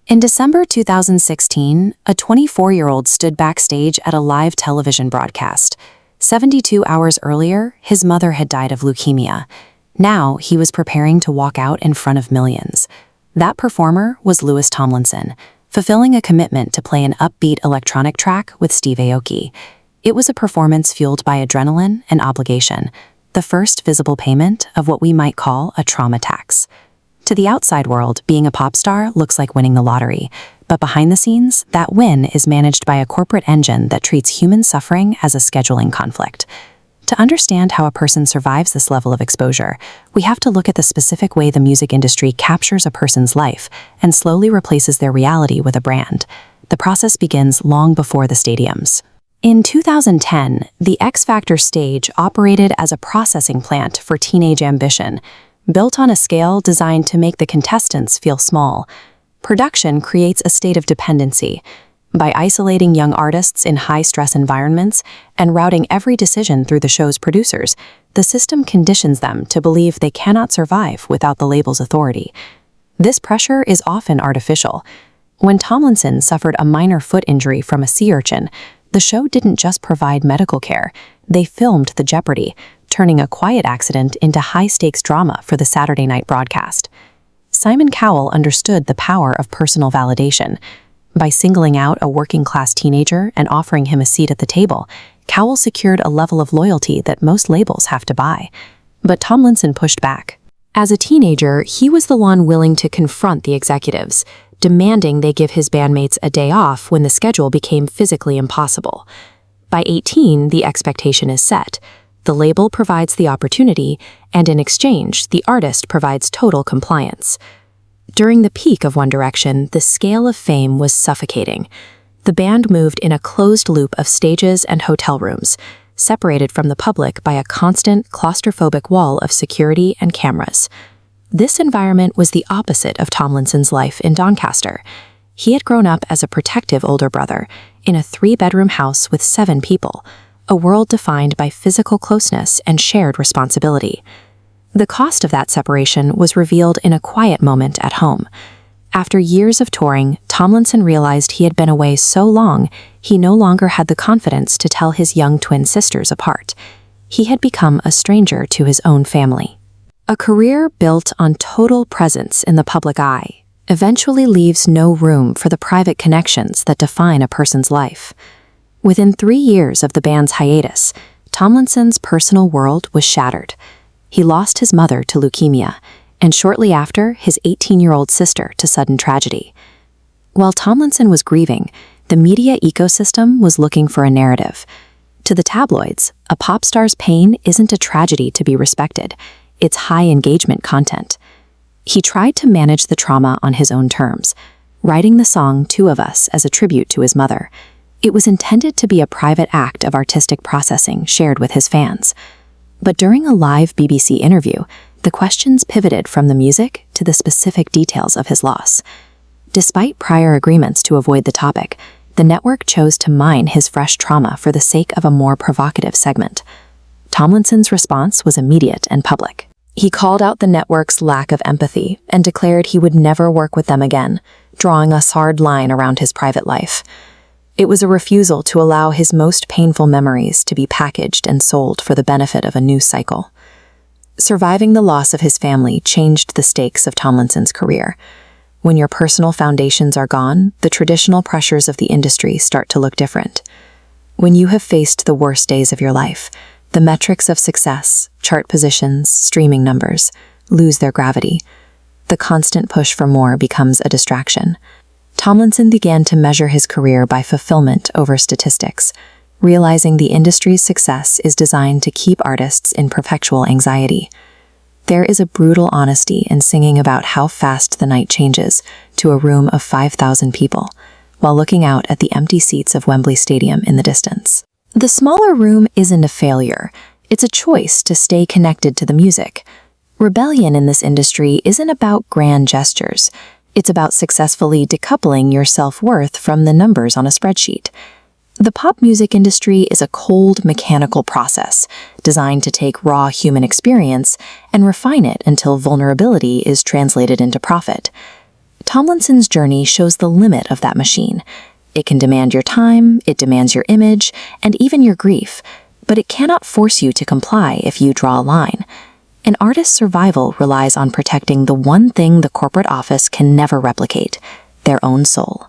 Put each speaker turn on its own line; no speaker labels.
In December 2016, a 24-year-old stood backstage at a live television broadcast. 72 hours earlier, his mother had died of leukemia. Now, he was preparing to walk out in front of millions. That performer was Louis Tomlinson, fulfilling a commitment to play an upbeat electronic track with Steve Aoki. It was a performance fueled by adrenaline and obligation, the first visible payment of what we might call a trauma tax. To the outside world, being a pop star looks like winning the lottery, but behind the scenes, that win is managed by a corporate engine that treats human suffering as a scheduling conflict. To understand how a person survives this level of exposure, we have to look at the specific way the music industry captures a person's life and slowly replaces their reality with a brand. The process begins long before the stadiums. In 2010, the X Factor stage operated as a processing plant for teenage ambition, built on a scale designed to make the contestants feel small. Production creates a state of dependency. By isolating young artists in high-stress environments and routing every decision through the show's producers, the system conditions them to believe they cannot survive without the label's authority. This pressure is often artificial. When Tomlinson suffered a minor foot injury from a sea urchin, the show didn't just provide medical care, they filmed the Jeopardy, turning a quiet accident into high-stakes drama for the Saturday night broadcast. Simon Cowell understood the power of personal validation. By singling out a working-class teenager and offering him a seat at the table, Cowell secured a level of loyalty that most labels have to buy. But Tomlinson pushed back. As a teenager, he was the one willing to confront the executives, demanding they give his bandmates a day off when the schedule became physically impossible. By 18, the expectation is set. The label provides the opportunity, and in exchange, the artist provides total compliance. During the peak of One Direction, the scale of fame was suffocating. The band moved in a closed loop of stages and hotel rooms, separated from the public by a constant, claustrophobic wall of security and cameras. This environment was the opposite of Tomlinson's life in Doncaster. He had grown up as a protective older brother, in a 3-bedroom house with 7 people, a world defined by physical closeness and shared responsibility. The cost of that separation was revealed in a quiet moment at home. After years of touring, Tomlinson realized he had been away so long, he no longer had the confidence to tell his young twin sisters apart. He had become a stranger to his own family. A career built on total presence in the public eye eventually leaves no room for the private connections that define a person's life. Within 3 years of the band's hiatus, Tomlinson's personal world was shattered. He lost his mother to leukemia, and shortly after, his 18-year-old sister to sudden tragedy. While Tomlinson was grieving, the media ecosystem was looking for a narrative. To the tabloids, a pop star's pain isn't a tragedy to be respected. It's high-engagement content. He tried to manage the trauma on his own terms, writing the song Two of Us as a tribute to his mother. It was intended to be a private act of artistic processing shared with his fans. But during a live BBC interview, the questions pivoted from the music to the specific details of his loss. Despite prior agreements to avoid the topic, the network chose to mine his fresh trauma for the sake of a more provocative segment. Tomlinson's response was immediate and public. He called out the network's lack of empathy and declared he would never work with them again, drawing a hard line around his private life. It was a refusal to allow his most painful memories to be packaged and sold for the benefit of a news cycle. Surviving the loss of his family changed the stakes of Tomlinson's career. When your personal foundations are gone, the traditional pressures of the industry start to look different. When you have faced the worst days of your life, the metrics of success, chart positions, streaming numbers, lose their gravity. The constant push for more becomes a distraction. Tomlinson began to measure his career by fulfillment over statistics, realizing the industry's success is designed to keep artists in perpetual anxiety. There is a brutal honesty in singing about how fast the night changes to a room of 5,000 people, while looking out at the empty seats of Wembley Stadium in the distance. The smaller room isn't a failure. It's a choice to stay connected to the music. Rebellion in this industry isn't about grand gestures. It's about successfully decoupling your self-worth from the numbers on a spreadsheet. The pop music industry is a cold, mechanical process designed to take raw human experience and refine it until vulnerability is translated into profit. Tomlinson's journey shows the limit of that machine. It can demand your time, it demands your image, and even your grief, but it cannot force you to comply if you draw a line. An artist's survival relies on protecting the one thing the corporate office can never replicate: their own soul.